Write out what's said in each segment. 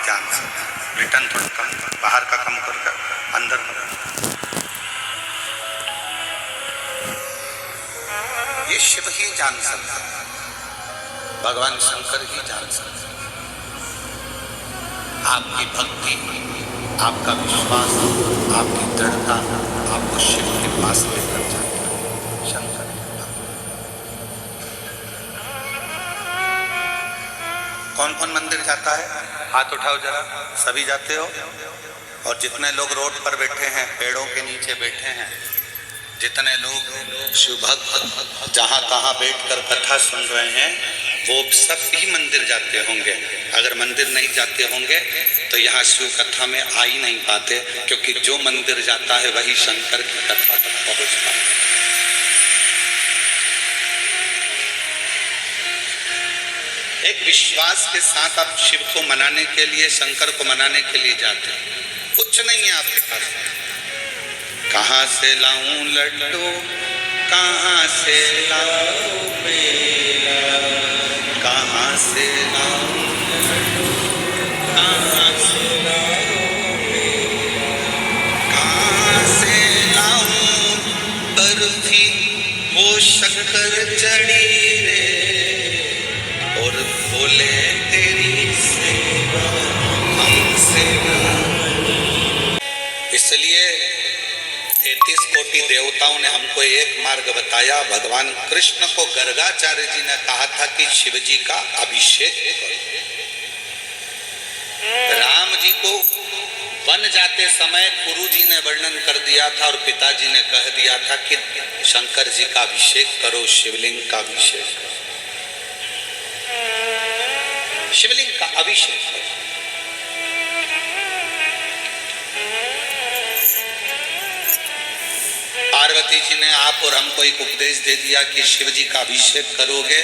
जान सकता है। रिटर्न थोड़ा कम, बाहर का कम कर अंदर मत। ये शिव ही जान सकता है, भगवान शंकर ही जान सकता है। आपकी भक्ति, आपका विश्वास, आपकी दृढ़ता आपको शिव के पास लेकर जाता है। शंकर कौन कौन मंदिर जाता है? हाथ उठाओ जरा, सभी जाते हो? और जितने लोग रोड पर बैठे हैं, पेड़ों के नीचे बैठे हैं, जितने लोग शिव भक्त जहां तहां बैठकर कथा सुन रहे हैं, वो सब ही मंदिर जाते होंगे। अगर मंदिर नहीं जाते होंगे तो यहाँ शिव कथा में आ ही नहीं पाते, क्योंकि जो मंदिर जाता है वही शंकर की कथा तक पहुंच पाता है। एक विश्वास के साथ आप शिव को मनाने के लिए, शंकर को मनाने के लिए जाते हैं। कुछ नहीं है आपके पास। कहाँ से लाऊं लड्डू, कहाँ से लाऊं मेला, कहाँ से लाऊं लड्डू, कहाँ से लाऊं मेला, कहाँ से लाऊं बर्फी वो शक्कर चढ़ी रे, और बोले तेरी सेवा हमसे ना। इसलिए 33 कोटि देवताओं ने हमको एक मार्ग बताया। भगवान कृष्ण को गर्गाचार्य जी ने कहा था कि शिव जी का अभिषेक करो। राम जी को वन जाते समय गुरु जी ने वर्णन कर दिया था और पिताजी ने कह दिया था कि शंकर जी का अभिषेक करो, शिवलिंग का अभिषेक करो, शिवलिंग का अभिषेक करो। पार्वती जी ने आप और हमको एक उपदेश दे दिया कि शिव जी का अभिषेक करोगे,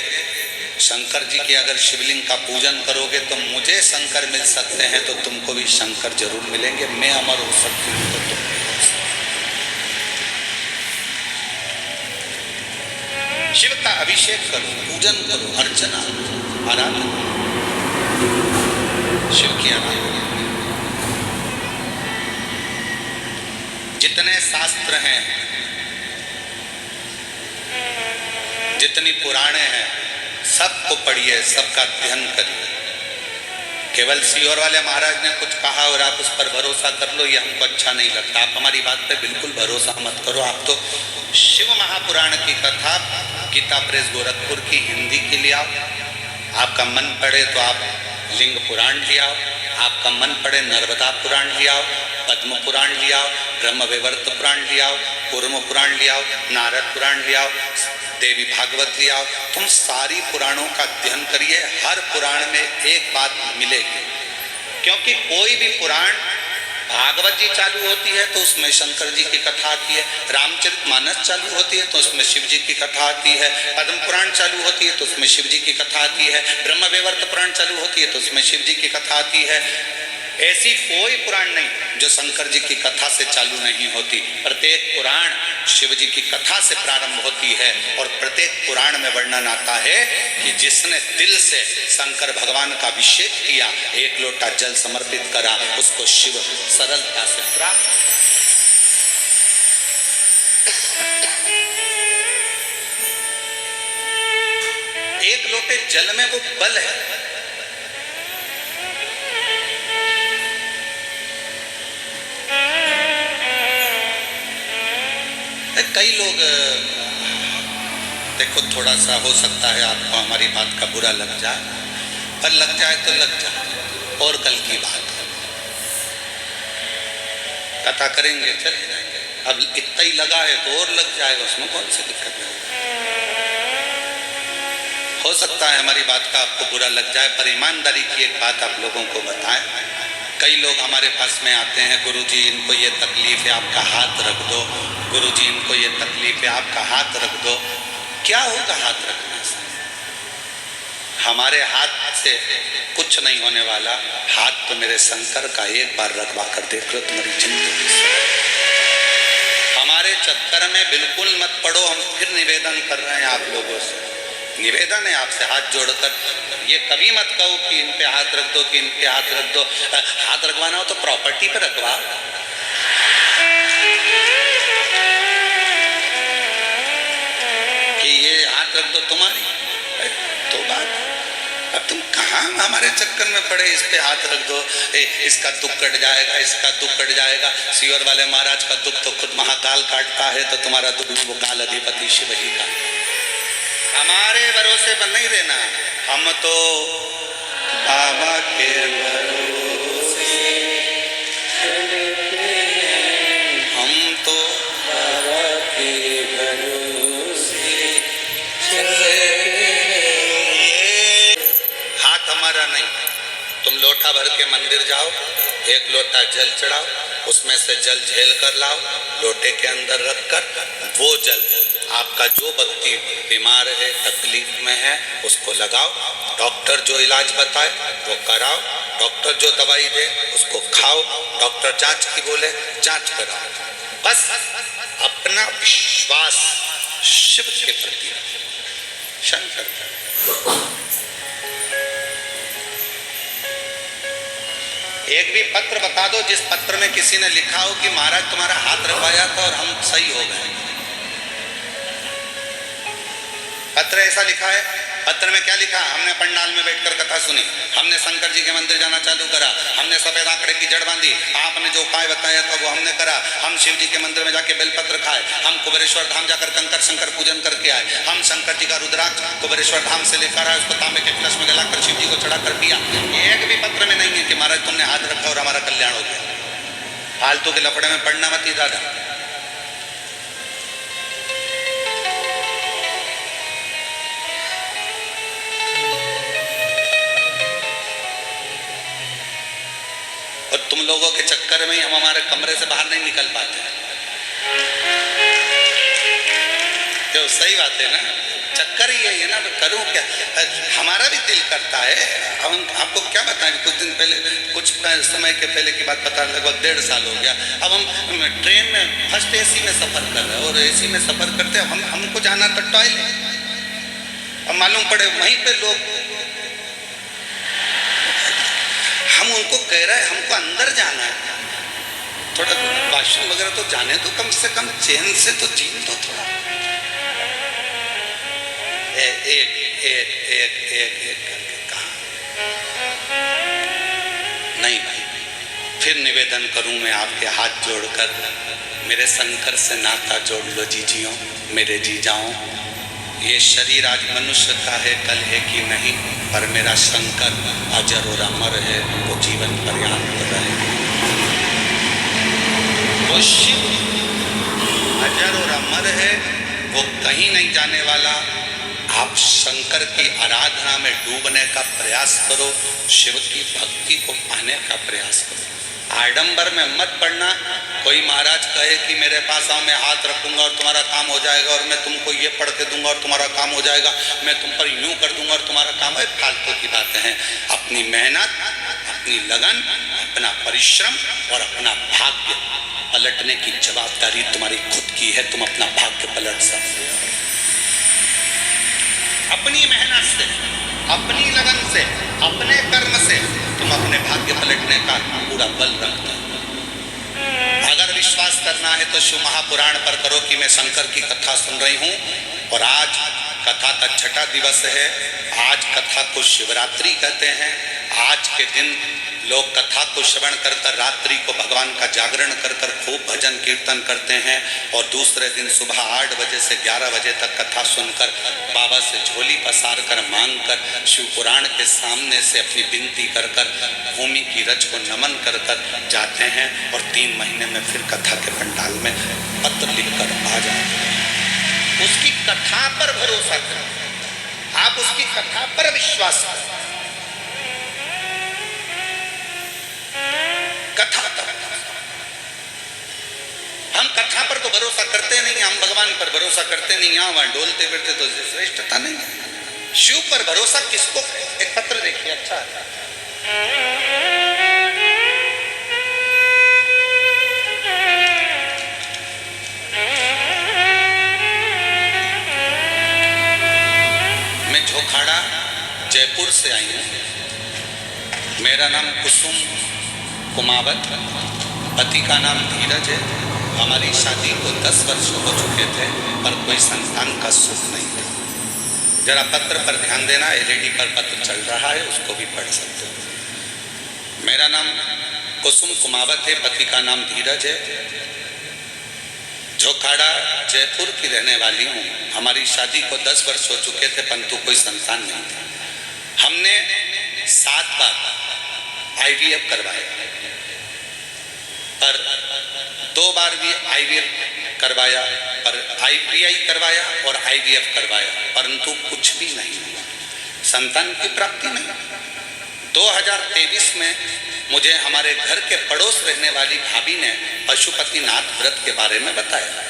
शंकर जी के अगर शिवलिंग का पूजन करोगे तो मुझे शंकर मिल सकते हैं, तो तुमको भी शंकर जरूर मिलेंगे। मैं अमर हो सकती हूँ तो तुम। शिव का अभिषेक करो, पूजन करो, अर्चना, आराधना, शिव की आराधना। जितने शास्त्र हैं, जितनी पुराणे हैं, सबको पढ़िए, सबका अध्ययन करिए। केवल सीहोर वाले महाराज ने कुछ कहा और आप उस पर भरोसा कर लो, ये हमको अच्छा नहीं लगता। आप हमारी बात पे बिल्कुल भरोसा मत करो। आप तो शिव महापुराण की कथा गीता प्रेस गोरखपुर की हिंदी के लिए आओ। आपका मन पड़े तो आप लिंग पुराण ले आओ, आपका मन पड़े नर्मदा पुराण ले आओ, पद्म पुराण ले आओ, ब्रह्म वैवर्त पुराण ले आओ, कूर्म पुराण ले आओ, नारद पुराण ले आओ, देवी भागवत ले आओ। तुम सारी पुराणों का अध्ययन करिए। हर पुराण में एक बात मिलेगी, क्योंकि कोई भी पुराण, भागवत जी चालू होती है तो उसमें शंकर जी की कथा आती है, रामचरितमानस चालू होती है तो उसमें शिव जी की कथा आती है, पद्म पुराण चालू होती है तो उसमें शिव जी की कथा आती है, ब्रह्म वैवर्त पुराण चालू होती है तो उसमें शिव जी की कथा आती है। ऐसी कोई पुराण नहीं जो शंकर जी की कथा से चालू नहीं होती। प्रत्येक पुराण शिव जी की कथा से प्रारंभ होती है और प्रत्येक पुराण में वर्णन आता है कि जिसने दिल से शंकर भगवान का अभिषेक किया, एक लोटा जल समर्पित करा, उसको शिव सरलता से प्राप्त। एक लोटे जल में वो बल है। कई लोग, देखो थोड़ा सा हो सकता है आपको हमारी बात का बुरा लग जाए, पर लग जाए तो लग जाए, और कल की बात है। कथा करेंगे, चले जाएंगे। अब इतना ही लगा है तो और लग जाएगा, उसमें कौन सी दिक्कत है। हो सकता है हमारी बात का आपको बुरा लग जाए, पर ईमानदारी की एक बात आप लोगों को बताएं। कई लोग हमारे पास में आते हैं, गुरुजी इनको ये तकलीफ है, आपका हाथ रख दो, गुरुजी इनको ये तकलीफ है, आपका हाथ रख दो। क्या होगा हाथ रखने से? हमारे हाथ से कुछ नहीं होने वाला। हाथ तो मेरे शंकर का, एक बार रखवा कर देख लो तुम्हारी जिंदगी से। हमारे चक्कर में बिल्कुल मत पड़ो। हम फिर निवेदन कर रहे हैं आप लोगों से, निवेदन है आपसे हाथ जोड़कर, ये कभी मत कहो कि इन पे हाथ रख दो, कि इन पे हाथ रख दो। हाथ रखवाना हो तो प्रॉपर्टी पे रखवाओ। कि ये हाथ रख दो तुम्हारी तो बात। अब तुम कहाँ हमारे चक्कर में पड़े, इस पे हाथ रख दो, इसका दुख कट जाएगा, इसका दुख कट जाएगा। सीवर वाले महाराज का दुख तो खुद महाकाल काटता है, तो तुम्हारा दुख वो काल अधिपति शिव ही का। हमारे भरोसे पर नहीं रहना, हम तो बाबा के भरोसे, हम तो बाबा के भरोसे चले। हाथ हमारा नहीं, तुम लोटा भर के मंदिर जाओ, एक लोटा जल चढ़ाओ, उसमें से जल झेल कर लाओ, लोटे के अंदर रखकर वो जल आपका जो व्यक्ति बीमार है, तकलीफ में है, उसको लगाओ। डॉक्टर जो इलाज बताए वो कराओ, डॉक्टर जो दवाई दे उसको खाओ, डॉक्टर जांच की बोले जांच कराओ। बस अपना विश्वास शिव के प्रति रखो, शंकर। एक भी पत्र बता दो जिस पत्र में किसी ने लिखा हो कि महाराज तुम्हारा हाथ रखवाया था और हम सही हो गए। पत्र ऐसा लिखा है? पत्र में क्या लिखा? हमने पंडाल में बैठकर कथा सुनी, हमने शंकर जी के मंदिर जाना चालू करा, हमने सफेद आंकड़े की जड़ बांधी, आपने जो उपाय बताया था वो हमने करा, हम शिव जी के मंदिर में जाके बेलपत्र खाए, हम कुबेरेश्वर धाम जाकर कंकर शंकर पूजन करके आए, हम शंकर जी का रुद्राक्ष कुबेरेश्वर धाम से लेकर आए, उसको तांबे के कलश में गलाकर शिव जी को चढ़ाकर पिया। एक भी पत्र में नहीं है कि महाराज तुमने हाथ रखा और हमारा कल्याण हो गया। फालतू के लफड़े में पढ़ना मत ही दादा। और तुम लोगों के चक्कर में ही हम हमारे कमरे से बाहर नहीं निकल पाते। तो सही बात है ना, चक्कर ही यही है ना। करूं क्या? हमारा भी दिल करता है। अब हम आपको क्या बताएं, कुछ दिन पहले, कुछ समय के पहले की बात बता, लगभग 1.5 साल हो गया। अब हम ट्रेन में फर्स्ट एसी में सफर कर रहे हैं और एसी में सफर करते हम हमको जाना था टॉयलेट। अब मालूम पड़े वहीं पे लोग, हम उनको कह रहे हैं हमको अंदर जाना है, थोड़ा वॉशरूम वगैरह तो जाने तो, कम से कम चैन से तो जी तो थोड़ा। एक एक एक एक एक एक करके कहा नहीं भाई। फिर निवेदन करूं मैं आपके हाथ जोड़कर, मेरे शंकर से नाता जोड़ लो जीजियों, मेरे जीजाओं। ये शरीर आज मनुष्य का है, कल है कि नहीं, पर मेरा शंकर अजर और अमर है, वो जीवन पर्यंत रहे। वो शिव अजर और अमर है, वो कहीं नहीं जाने वाला। आप शंकर की आराधना में डूबने का प्रयास करो, शिव की भक्ति को पाने का प्रयास करो। आडंबर में मत पड़ना। कोई महाराज कहे कि मेरे पास आओ, मैं हाथ रखूंगा और तुम्हारा काम हो जाएगा, और मैं तुमको ये पढ़ के दूंगा और तुम्हारा काम हो जाएगा, मैं तुम पर यूं कर दूंगा और तुम्हारा काम है। फालतू की बातें हैं। अपनी मेहनत, अपनी लगन, अपना परिश्रम और अपना भाग्य पलटने की जवाबदारी तुम्हारी खुद की है। तुम अपना भाग्य पलट सकते हो अपनी मेहनत से, अपनी लगन से, अपने कर्म से। तुम अपने भाग्य पलटने का पूरा बल रखते हो। अगर विश्वास करना है तो शिव महापुराण पर करो कि मैं शंकर की कथा सुन रही हूँ, और आज कथा का 6ठा दिवस है। आज कथा को शिवरात्रि कहते हैं। आज के दिन लोग कथा को श्रवण कर कर रात्रि को भगवान का जागरण कर कर खूब भजन कीर्तन करते हैं, और दूसरे दिन सुबह 8 बजे से 11 बजे तक कथा सुनकर बाबा से झोली पसार कर मांग कर शिव पुराण के सामने से अपनी विनती कर कर भूमि की रज को नमन कर कर जाते हैं, और 3 महीने में फिर कथा के पंडाल में पत्र लिख कर आ जाते हैं। उसकी कथा पर भरोसा करें, आप उसकी कथा पर विश्वास करें। कथा पर, हम कथा पर तो भरोसा करते नहीं, हम भगवान पर भरोसा करते नहीं। यहाँ वहां डोलते फिरते तो श्रेष्ठता नहीं है। शिव पर भरोसा किसको? एक पत्र देखिए, अच्छा कुमावत, पति का नाम धीरज है। हमारी शादी को 10 वर्ष हो चुके थे पर कोई संतान का सुख नहीं था। जरा पत्र पर ध्यान देना, एलईडी पर पत्र चल रहा है, उसको भी पढ़ सकते हो। मेरा नाम कुसुम कुमावत है, पति का नाम धीरज है। झोखाड़ा जयपुर की रहने वाली हूँ। हमारी शादी को 10 वर्ष हो चुके थे परंतु कोई संतान नहीं था। हमने 7 बार आईवीएफ करवाया पर 2 बार भी आईवीएफ करवाया, पर आईवीआई करवाया और आईवीएफ करवाया परंतु कुछ भी नहीं हुआ, संतान की प्राप्ति नहीं। 2023 में मुझे हमारे घर के पड़ोस रहने वाली भाभी ने पशुपतिनाथ व्रत के बारे में बताया।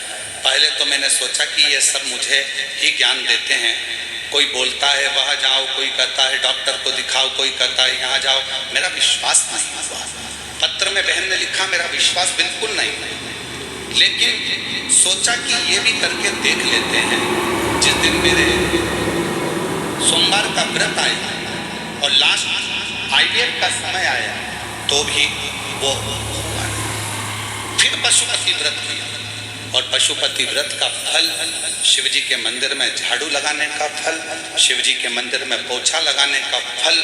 पहले तो मैंने सोचा कि ये सब मुझे ही ज्ञान देते हैं, कोई बोलता है वहाँ जाओ, कोई कहता है डॉक्टर को दिखाओ, कोई कहता है यहाँ जाओ। मेरा विश्वास नहीं हुआ। पत्र में बहन ने लिखा, मेरा विश्वास बिल्कुल नहीं। लेकिन सोचा कि ये भी करके देख लेते हैं। जिस दिन मेरे सोमवार का व्रत आया और लास्ट आईवीएफ का समय आया तो भी वो फिर पशुपति व्रत किया और पशुपति व्रत का फल, शिवजी के मंदिर में झाड़ू लगाने का फल, शिवजी के मंदिर में पोछा लगाने का फल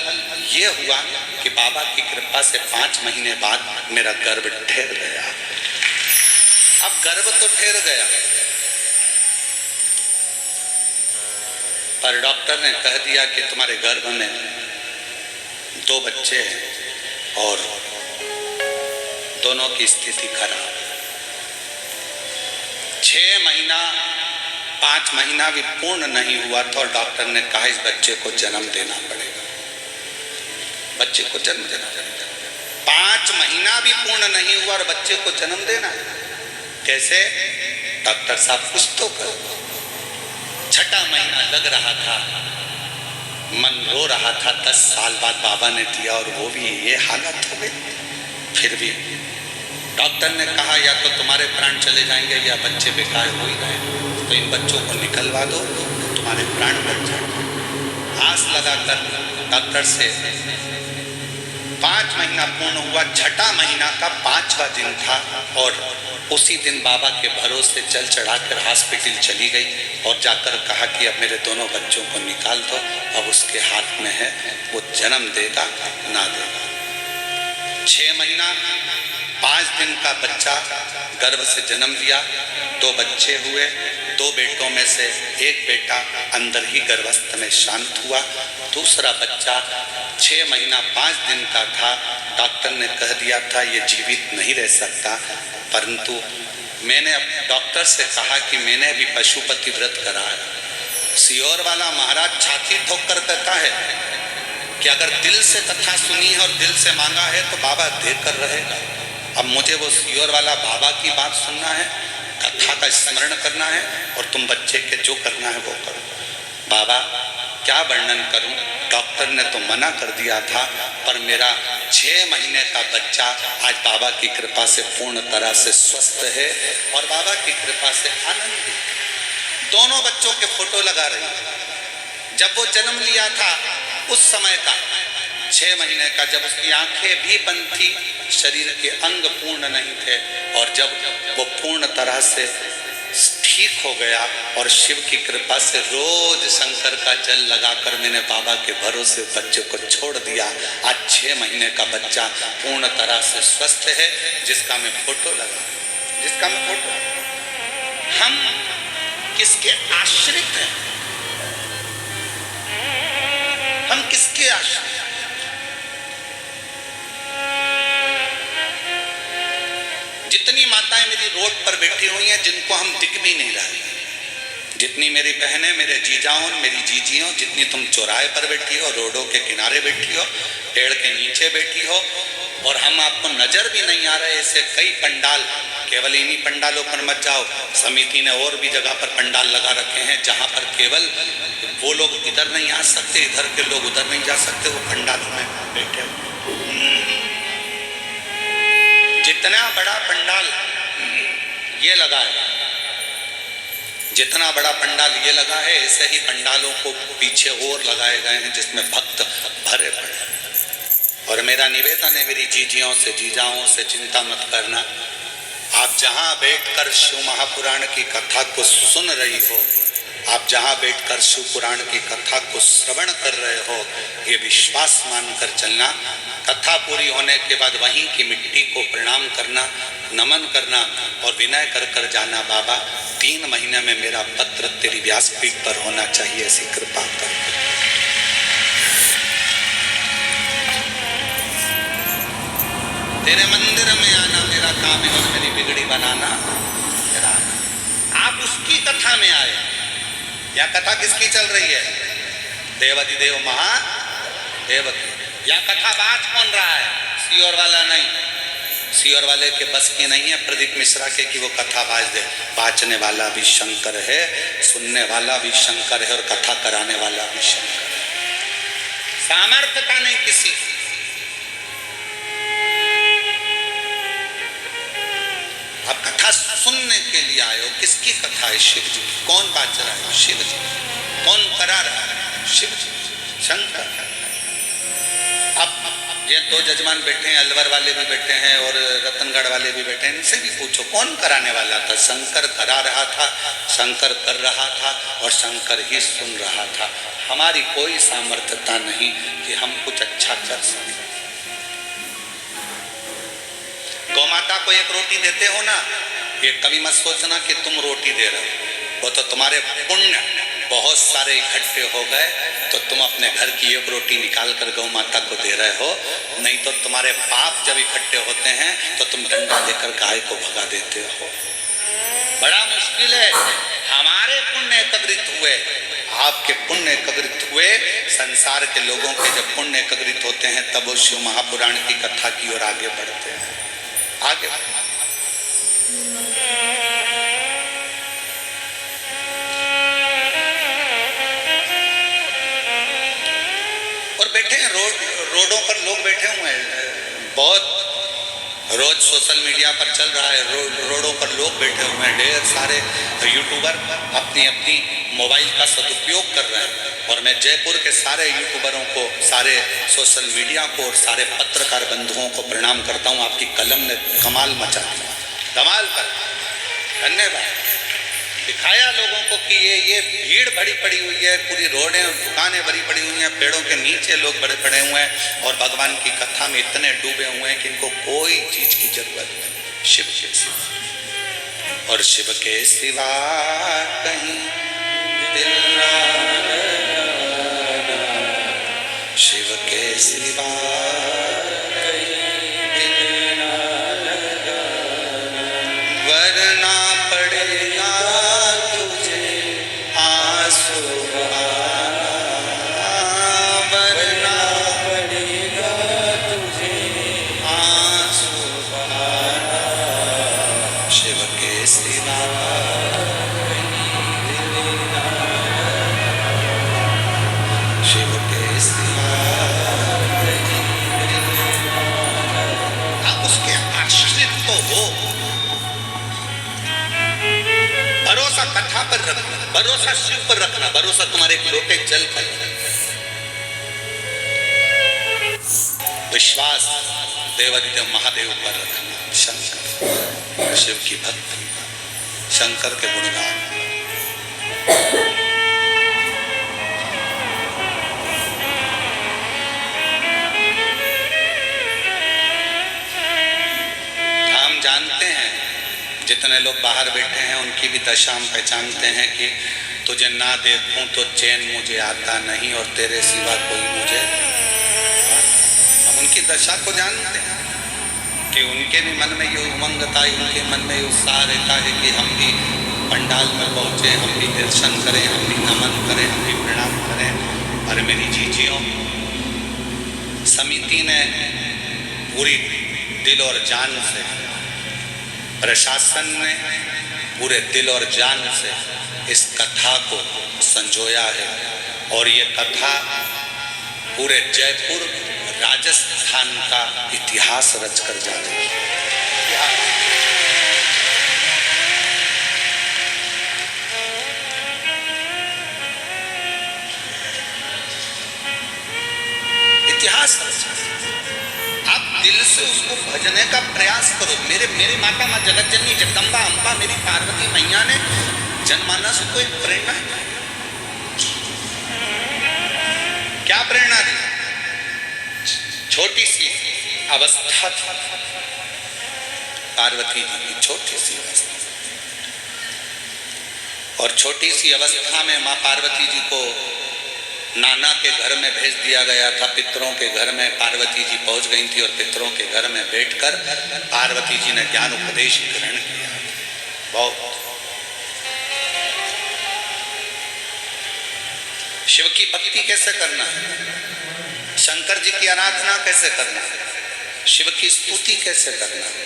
ये हुआ कि बाबा की कृपा से 5 महीने बाद मेरा गर्भ ठहर गया। अब गर्भ तो ठहर गया पर डॉक्टर ने कह दिया कि तुम्हारे गर्भ में 2 बच्चे हैं और दोनों की स्थिति खराब। 6 महीना 5 महीना भी पूर्ण नहीं हुआ तो डॉक्टर ने कहा इस बच्चे को जन्म देना पड़ेगा, बच्चे को जन्म देना पड़ेगा। 5 महीना भी पूर्ण नहीं हुआ और बच्चे को जन्म देना है। कैसे? डॉक्टर साहब कुछ तो करो। 6ठा महीना लग रहा था, मन रो रहा था। 10 साल बाद बाबा ने दिया और वो भी ये हालत हो गई। फिर भी डॉक्टर ने कहा या तो तुम्हारे प्राण चले जाएंगे या बच्चे बेकार हो ही गए, तो इन बच्चों को निकलवा दो, तुम्हारे प्राण बच जाए। आस लगाकर डॉक्टर से 5 महीना पूर्ण हुआ। 6ठा महीना का 5वां दिन था और उसी दिन बाबा के भरोसे चल चढ़ाकर हॉस्पिटल चली गई और जाकर कहा कि अब मेरे दोनों बच्चों को निकाल दो, अब उसके हाथ में है, वो जन्म देगा ना देगा। 6 महीना 5 दिन का बच्चा गर्भ से जन्म लिया। 2 बच्चे हुए। 2 बेटों में से एक बेटा अंदर ही गर्भस्थ में शांत हुआ। दूसरा बच्चा 6 महीना 5 दिन का था। डॉक्टर ने कह दिया था ये जीवित नहीं रह सकता, परंतु मैंने डॉक्टर से कहा कि मैंने भी पशुपति व्रत करा है। सियोर वाला महाराज छाती ठोक कर कहता है कि अगर दिल से कथा सुनी है और दिल से मांगा है तो बाबा देकर रहेगा। अब मुझे वो सियोर वाला बाबा की बात सुनना है, कथा का स्मरण करना है और तुम बच्चे के जो करना है वो करो। बाबा क्या वर्णन करूं, डॉक्टर ने तो मना कर दिया था पर मेरा 6 महीने का बच्चा आज बाबा की कृपा से पूर्ण तरह से स्वस्थ है और बाबा की कृपा से आनंदित। दोनों बच्चों के फोटो लगा रही है। जब वो जन्म लिया था उस समय का 6 महीने का, जब उसकी आंखें भी बंद थी, शरीर के अंग पूर्ण नहीं थे और जब वो पूर्ण तरह से ठीक हो गया और शिव की कृपा से रोज शंकर का जल लगाकर मैंने बाबा के भरोसे बच्चे को छोड़ दिया। आज 6 महीने का बच्चा पूर्ण तरह से स्वस्थ है, जिसका मैं फोटो लगा, हम किसके आश्रित हैं? हम किसके आश्रित? जितनी माताएं मेरी रोड पर बैठी हुई हैं जिनको हम दिख भी नहीं रहे, जितनी मेरी बहनें, मेरे जीजाओं, मेरी जीजियों, जितनी तुम चौराहे पर बैठी हो, रोडों के किनारे बैठी हो, पेड़ के नीचे बैठी हो और हम आपको नजर भी नहीं आ रहे। ऐसे कई पंडाल, केवल इन्हीं पंडालों पर मत जाओ, समिति ने और भी जगह पर पंडाल लगा रखे हैं जहां पर केवल वो लोग इधर नहीं आ सकते, इधर के लोग उधर नहीं जा सकते, वो पंडालों में बैठे हो। जितना बड़ा पंडाल ये लगा है, जितना बड़ा पंडाल ये लगा है, ऐसे ही पंडालों को पीछे और लगाए गए हैं जिसमें भक्त भरे पड़े और मेरा निवेदन है मेरी जीजियों से, जीजाओं से, चिंता मत करना। आप जहाँ बैठकर शिव महापुराण की कथा को सुन रही हो, आप जहाँ बैठकर शिव पुराण की कथा को श्रवण कर रहे हो, ये विश्वास मानकर चलना। कथा पूरी होने के बाद वहीं की मिट्टी को प्रणाम करना, नमन करना और विनय कर कर जाना, बाबा 3 महीने में मेरा पत्र तेरी व्यासपीठ पर होना चाहिए, ऐसी कृपा कर। तेरे मंदिर में आना मेरा काम है और मेरी बिगड़ी बनाना मेरा। आप उसकी कथा में आए। यह कथा किसकी चल रही है? देवाधिदेव महादेव की। यह कथा बात कौन रहा है? सीओर वाला नहीं। सीओर वाले के बस की नहीं है प्रदीप मिश्रा के कि वो कथा बाज दे। बाचने वाला भी शंकर है, सुनने वाला भी शंकर है और कथा कराने वाला भी शंकर है। सामर्थ्य का नहीं किसी। आप कथा सुनने के लिए आए हो। किसकी कथा है? शिव जी की। कौन बाच रहा है? शिव जी। कौन करा रहा है? शिव जी, शंकर। अब ये 2 जजमान बैठे हैं, अलवर वाले भी बैठे हैं और रतनगढ़ वाले भी बैठे हैं, इनसे भी पूछो कौन कराने वाला था? शंकर करा रहा था, शंकर कर रहा था और शंकर ही सुन रहा था। हमारी कोई सामर्थ्यता नहीं कि हम कुछ अच्छा कर सकें। गौ माता को 1 रोटी देते हो ना, ये कभी मत सोचना कि तुम रोटी दे रहे हो। वो तो तुम्हारे पुण्य बहुत सारे इकट्ठे हो गए तो तुम अपने घर की 1 रोटी निकाल कर गौ माता को दे रहे हो। नहीं तो तुम्हारे पाप जब इकट्ठे होते हैं तो तुम डंडा देकर गाय को भगा देते हो। बड़ा मुश्किल है। हमारे पुण्य एकत्रित हुए, आपके पुण्य एकत्रित हुए, संसार के लोगों के जब पुण्य एकत्रित होते हैं तब वो शिव महापुराण की कथा की ओर आगे बढ़ते हैं। आगे और बैठे हैं रोडों पर लोग बैठे हुए हैं। बहुत रोज सोशल मीडिया पर चल रहा है, रोडों पर लोग बैठे हुए हैं। ढेर सारे यूट्यूबर अपनी अपनी मोबाइल का सदुपयोग कर रहे हैं। और मैं जयपुर के सारे यूट्यूबरों को, सारे सोशल मीडिया को और सारे पत्रकार बंधुओं को प्रणाम करता हूँ। आपकी कलम ने कमाल मचा दिया, कमाल कर। धन्यवाद। दिखाया लोगों को कि ये भीड़ भरी पड़ी हुई है, पूरी रोडें और दुकानें भरी पड़ी हुई हैं, पेड़ों के नीचे लोग बड़े पड़े हुए हैं और भगवान की कथा में इतने डूबे हुए हैं कि इनको कोई चीज की जरूरत नहीं। शिव के सिवा और शिव के सिवा कहीं दिल ना लगा, शिव के सिवा कहीं दिल ना लगा, वरना पड़ेगा तुझे आंसू बहाना, वरना पड़ेगा तुझे आंसू बहाना, शिव के सिवा आप उसके आश्रित तो हो। भरोसा कथा पर रखना, भरोसा शिव पर रखना, भरोसा तुम्हारे एक लोटे जल पर। विश्वास देवाधिदेव महादेव पर रखना। शंकर, शिव की भक्ति, शंकर के गुणगान। जानते हैं जितने लोग बाहर बैठे हैं उनकी भी दशा हम पहचानते हैं कि तुझे ना देखूं तो चैन मुझे आता नहीं और तेरे सिवा कोई मुझे। हम उनकी दशा को जानते हैं कि उनके भी मन में ये उमंग था, उनके मन में ये उत्साह रहता है कि हम भी पंडाल में पहुंचे, हम भी दर्शन करें, हम भी नमन करें, हम भी प्रणाम करें। और मेरी जीजियों, समिति ने पूरी दिल और जान से, प्रशासन ने पूरे दिल और जान से इस कथा को संजोया है और ये कथा पूरे जयपुर राजस्थान का इतिहास रचकर जा रही है। इतिहास दिल से उसको भजने का प्रयास करो। मेरे माता माँ जगत जननी जगदम्बा अम्बा मेरी पार्वती मैया ने जनमानस को एक प्रेरणा, क्या प्रेरणा दी? छोटी सी अवस्था थी पार्वती जी की, छोटी सी अवस्था, और छोटी सी अवस्था में माँ पार्वती जी को नाना के घर में भेज दिया गया था। पितरों के घर में पार्वती जी पहुंच गई थी और पितरों के घर में बैठकर पार्वती जी ने ज्ञान उपदेश ग्रहण किया। बहुत शिव की भक्ति कैसे करना है, शंकर जी की आराधना कैसे करना है, शिव की स्तुति कैसे करना है,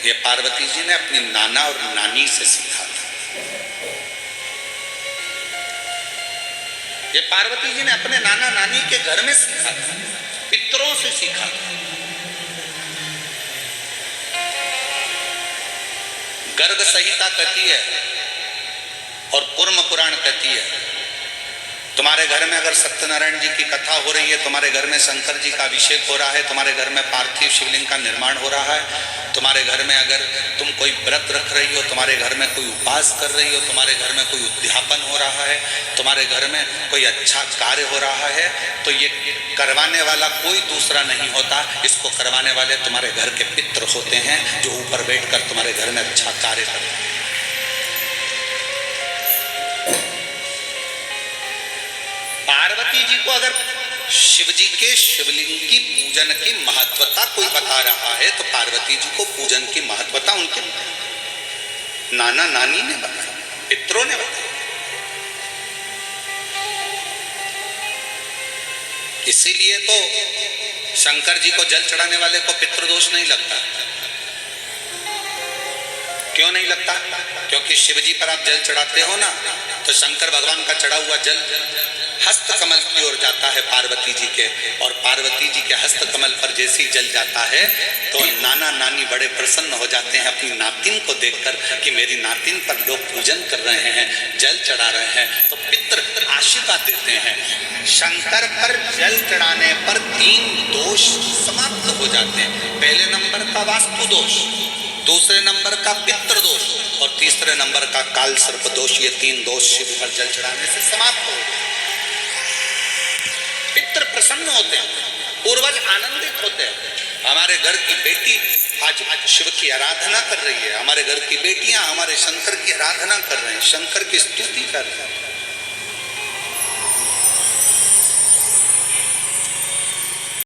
ये पार्वती जी ने अपनी नाना और नानी से सीखा था। ये पार्वती जी ने अपने नाना नानी के घर में सीखा था, पितरों से सीखा था। गर्ग संहिता कहती है और कूर्म पुराण कहती है, तुम्हारे घर में अगर सत्यनारायण जी की कथा हो रही है, तुम्हारे घर में शंकर जी का अभिषेक हो रहा है, तुम्हारे घर में पार्थिव शिवलिंग का निर्माण हो रहा है, तुम्हारे घर में अगर तुम कोई व्रत रख रही हो, तुम्हारे घर में कोई उपवास कर रही हो, तुम्हारे घर में कोई उद्यापन हो रहा है, तुम्हारे घर में कोई अच्छा कार्य हो रहा है, तो ये करवाने वाला कोई दूसरा नहीं होता, इसको करवाने वाले तुम्हारे घर के पितृ होते हैं, जो ऊपर बैठकर तुम्हारे घर में अच्छा कार्य करते हैं। पार्वती जी को अगर शिव जी के शिवलिंग की पूजन की महत्वता कोई बता रहा है, तो पार्वती जी को पूजन की महत्वता उनके नाना नानी ने बताया, पितरों ने बताया। इसीलिए तो शंकर जी को जल चढ़ाने वाले को पितृदोष नहीं लगता। क्यों नहीं लगता? क्योंकि शिव जी पर आप जल चढ़ाते हो ना, तो शंकर भगवान का चढ़ा हुआ जल हस्त कमल की ओर जाता है पार्वती जी के, और पार्वती जी के हस्त कमल पर जैसे ही जल जाता है तो नाना नानी बड़े प्रसन्न हो जाते हैं अपनी नातिन को देखकर कि मेरी नातिन पर लोग पूजन कर रहे हैं, जल चढ़ा रहे हैं, तो पितृ आशीर्वाद देते हैं। शंकर पर जल चढ़ाने पर 3 दोष समाप्त हो जाते हैं। पहले नंबर का वास्तु दोष, दूसरे नंबर का पितृ दोष और तीसरे नंबर का काल सर्प दोष। ये 3 दोष शिव पर जल चढ़ाने से समाप्त हो जाते हैं। पितृ प्रसन्न होते हैं, पूर्वज आनंदित होते हैं। हमारे घर की बेटी आज शिव की आराधना कर रही है, हमारे घर की बेटियां हमारे शंकर की आराधना कर रहे हैं, शंकर की स्तुति कर रहे हैं।